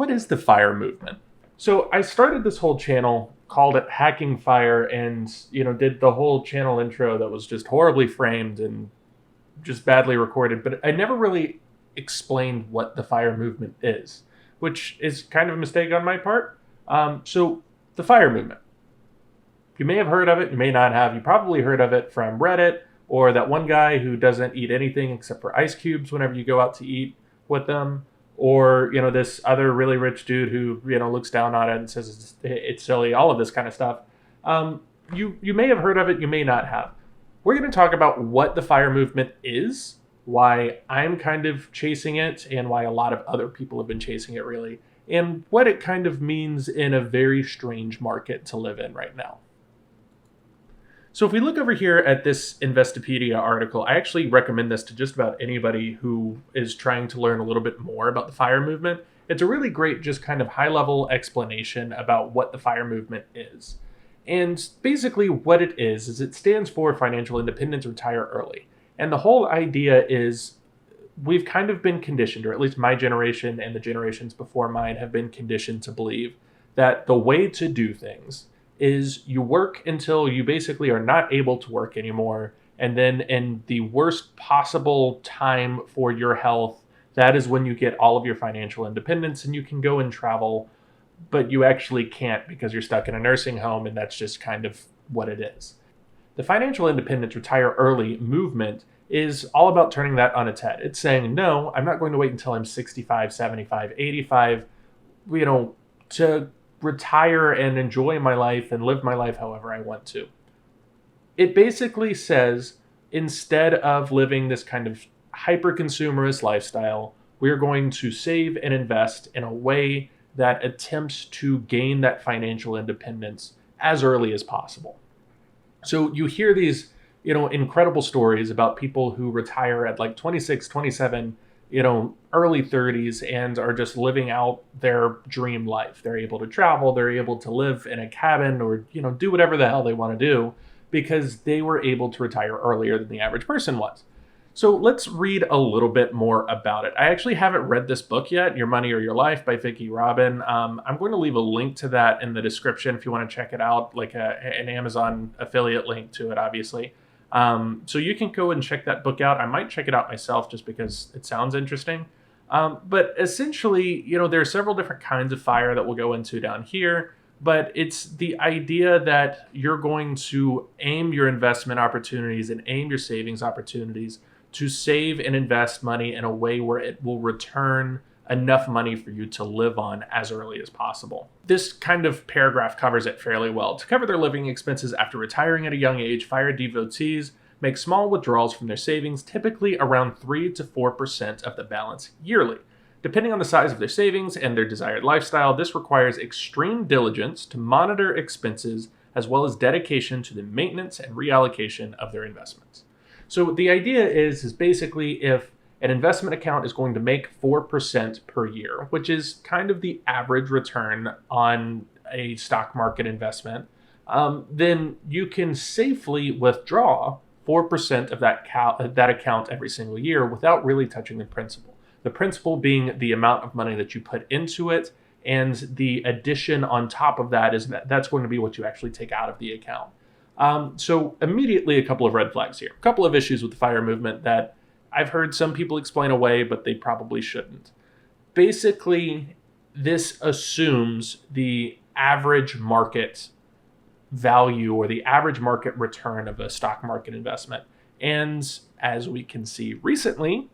what is the FIRE movement? So I started this whole channel, called it Hacking Fire, and did the whole channel intro that was just horribly framed and just badly recorded, but I never really explained what the FIRE movement is, which is kind of a mistake on my part. So the FIRE movement, you may have heard of it, you may not have. You probably heard of it from Reddit, or that one guy who doesn't eat anything except for ice cubes whenever you go out to eat with them, or this other really rich dude who looks down on it and says it's silly, all of this kind of stuff. You may have heard of it, you may not have. We're going to talk about what the FIRE movement is, why I'm kind of chasing it, and why a lot of other people have been chasing it, really, and what it kind of means in a very strange market to live in right now. So if we look over here at this Investopedia article, I actually recommend this to just about anybody who is trying to learn a little bit more about the FIRE movement. It's a really great, just kind of high-level explanation about what the FIRE movement is. And basically what it is it stands for Financial Independence, Retire Early. And the whole idea is we've kind of been conditioned, or at least my generation and the generations before mine have been conditioned to believe that the way to do things is you work until you basically are not able to work anymore. And then in the worst possible time for your health, that is when you get all of your financial independence and you can go and travel, but you actually can't because you're stuck in a nursing home, and that's just kind of what it is. The Financial Independence Retire Early movement is all about turning that on its head. It's saying, no, I'm not going to wait until I'm 65, 75, 85, to retire and enjoy my life and live my life however I want to. It basically says, instead of living this kind of hyper-consumerist lifestyle, we're going to save and invest in a way that attempts to gain that financial independence as early as possible. So you hear these, incredible stories about people who retire at like 26, 27, early 30s and are just living out their dream life. They're able to travel, they're able to live in a cabin, or, do whatever the hell they want to do because they were able to retire earlier than the average person was. So let's read a little bit more about it. I actually haven't read this book yet, Your Money or Your Life by Vicki Robin. I'm going to leave a link to that in the description if you want to check it out, like an Amazon affiliate link to it, obviously. So you can go and check that book out. I might check it out myself just because it sounds interesting. But essentially, there are several different kinds of FIRE that we'll go into down here. But it's the idea that you're going to aim your investment opportunities and aim your savings opportunities to save and invest money in a way where it will return enough money for you to live on as early as possible. This kind of paragraph covers it fairly well. To cover their living expenses after retiring at a young age, FIRE devotees make small withdrawals from their savings, typically around 3 to 4% of the balance yearly. Depending on the size of their savings and their desired lifestyle, this requires extreme diligence to monitor expenses as well as dedication to the maintenance and reallocation of their investments. So the idea is basically if an investment account is going to make 4% per year, which is kind of the average return on a stock market investment, then you can safely withdraw 4% of that account every single year without really touching the principal. The principal being the amount of money that you put into it, and the addition on top of that is that's going to be what you actually take out of the account. So immediately a couple of red flags here. A couple of issues with the FIRE movement that I've heard some people explain away, but they probably shouldn't. Basically, this assumes the average market value or the average market return of a stock market investment. And as we can see recently,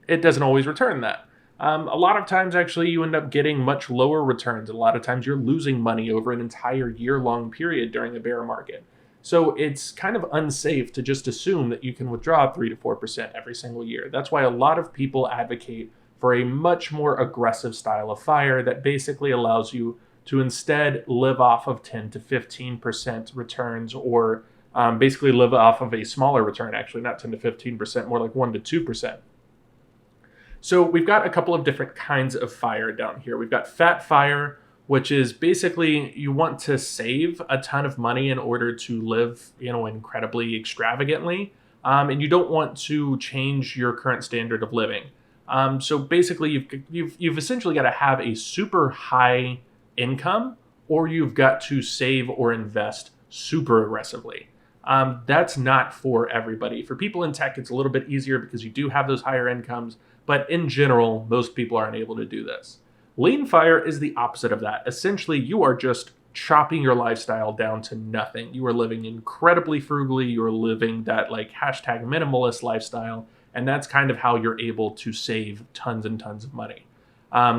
it doesn't always return that. A lot of times, actually, you end up getting much lower returns. A lot of times you're losing money over an entire year-long period during a bear market. So it's kind of unsafe to just assume that you can withdraw 3 to 4% every single year. That's why a lot of people advocate for a much more aggressive style of FIRE that basically allows you to instead live off of 10 to 15% returns, or basically live off of a smaller return, actually, not 10 to 15%, more like 1 to 2%. So we've got a couple of different kinds of FIRE down here. We've got fat FIRE, which is basically you want to save a ton of money in order to live, incredibly extravagantly, and you don't want to change your current standard of living. So basically, you've essentially got to have a super high income, or you've got to save or invest super aggressively. That's not for everybody. For people in tech, it's a little bit easier because you do have those higher incomes, but in general, most people aren't able to do this. Lean fire is the opposite of that. Essentially, you are just chopping your lifestyle down to nothing. You are living incredibly frugally. You're living that like hashtag minimalist lifestyle. And that's kind of how you're able to save tons and tons of money.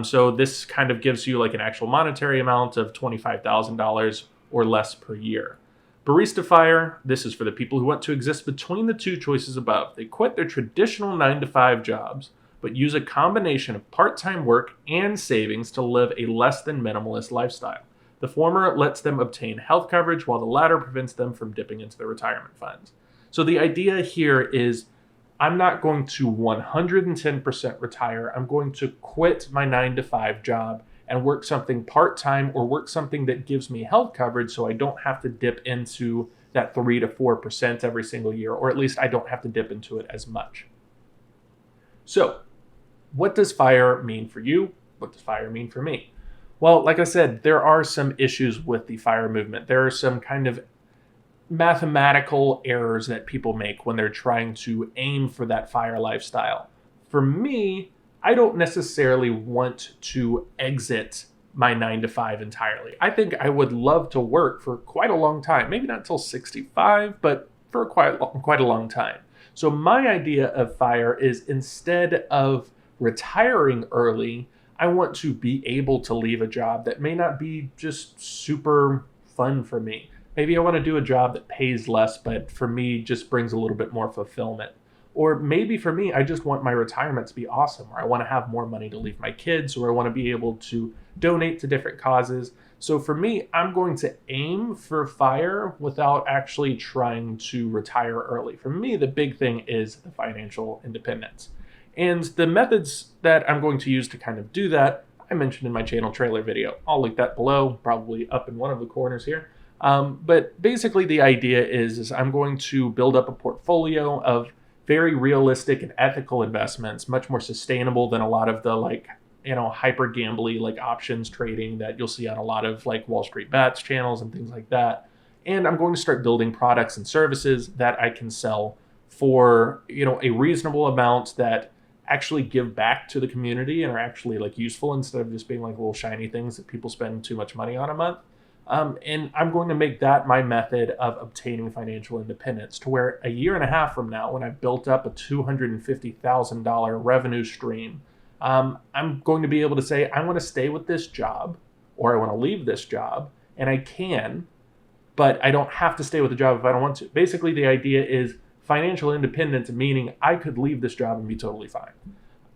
So this kind of gives you like an actual monetary amount of $25,000 or less per year. Barista fire, this is for the people who want to exist between the two choices above. They quit their traditional 9-to-5 jobs, but use a combination of part-time work and savings to live a less than minimalist lifestyle. The former lets them obtain health coverage, while the latter prevents them from dipping into their retirement funds. So the idea here is, I'm not going to 110% retire. I'm going to quit my 9-to-5 job and work something part-time or work something that gives me health coverage so I don't have to dip into that 3 to 4% every single year, or at least I don't have to dip into it as much. So what does FIRE mean for you? What does FIRE mean for me? Well, like I said, there are some issues with the FIRE movement. There are some kind of mathematical errors that people make when they're trying to aim for that FIRE lifestyle. For me, I don't necessarily want to exit my 9-to-5 entirely. I think I would love to work for quite a long time, maybe not until 65, but for quite a long time. So my idea of FIRE is, instead of retiring early, I want to be able to leave a job that may not be just super fun for me. Maybe I want to do a job that pays less, but for me just brings a little bit more fulfillment. Or maybe for me, I just want my retirement to be awesome, or I want to have more money to leave my kids, or I want to be able to donate to different causes. So for me, I'm going to aim for FIRE without actually trying to retire early. For me, the big thing is the financial independence. And the methods that I'm going to use to kind of do that, I mentioned in my channel trailer video. I'll link that below, probably up in one of the corners here. But basically the idea is I'm going to build up a portfolio of very realistic and ethical investments, much more sustainable than a lot of the hyper gambly options trading that you'll see on a lot of Wall Street Bets channels and things like that. And I'm going to start building products and services that I can sell for, a reasonable amount that actually give back to the community and are actually useful, instead of just being little shiny things that people spend too much money on a month. And I'm going to make that my method of obtaining financial independence, to where a year and a half from now, when I've built up a $250,000 revenue stream, I'm going to be able to say, I want to stay with this job, or I want to leave this job, and I can, but I don't have to stay with the job if I don't want to. Basically, the idea is financial independence, meaning I could leave this job and be totally fine.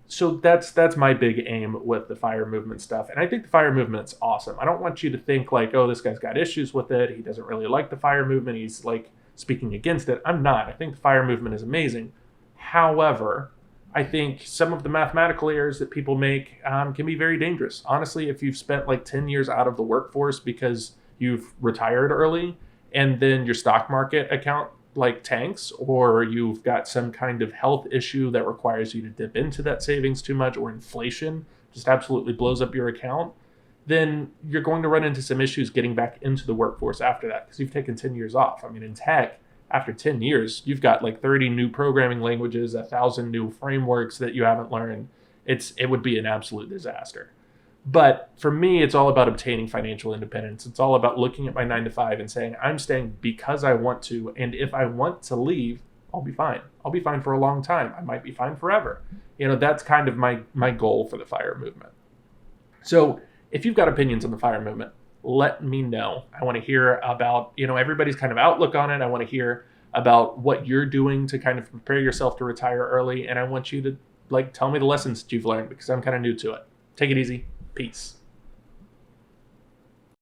So that's my big aim with the FIRE movement stuff. And I think the FIRE movement's awesome. I don't want you to think oh, this guy's got issues with it. He doesn't really like the FIRE movement. He's speaking against it. I'm not. I think the FIRE movement is amazing. However, I think some of the mathematical errors that people make can be very dangerous. Honestly, if you've spent 10 years out of the workforce because you've retired early, and then your stock market account tanks, or you've got some kind of health issue that requires you to dip into that savings too much, or inflation just absolutely blows up your account, then you're going to run into some issues getting back into the workforce after that, because you've taken 10 years off. I mean, in tech, after 10 years, you've got 30 new programming languages, 1,000 new frameworks that you haven't learned. It would be an absolute disaster. But for me, it's all about obtaining financial independence. It's all about looking at my 9-to-5 and saying, I'm staying because I want to. And if I want to leave, I'll be fine. I'll be fine for a long time. I might be fine forever. That's kind of my goal for the FIRE movement. So if you've got opinions on the FIRE movement, let me know. I want to hear about, everybody's kind of outlook on it. I want to hear about what you're doing to kind of prepare yourself to retire early. And I want you to tell me the lessons that you've learned, because I'm kind of new to it. Take it easy. Peace.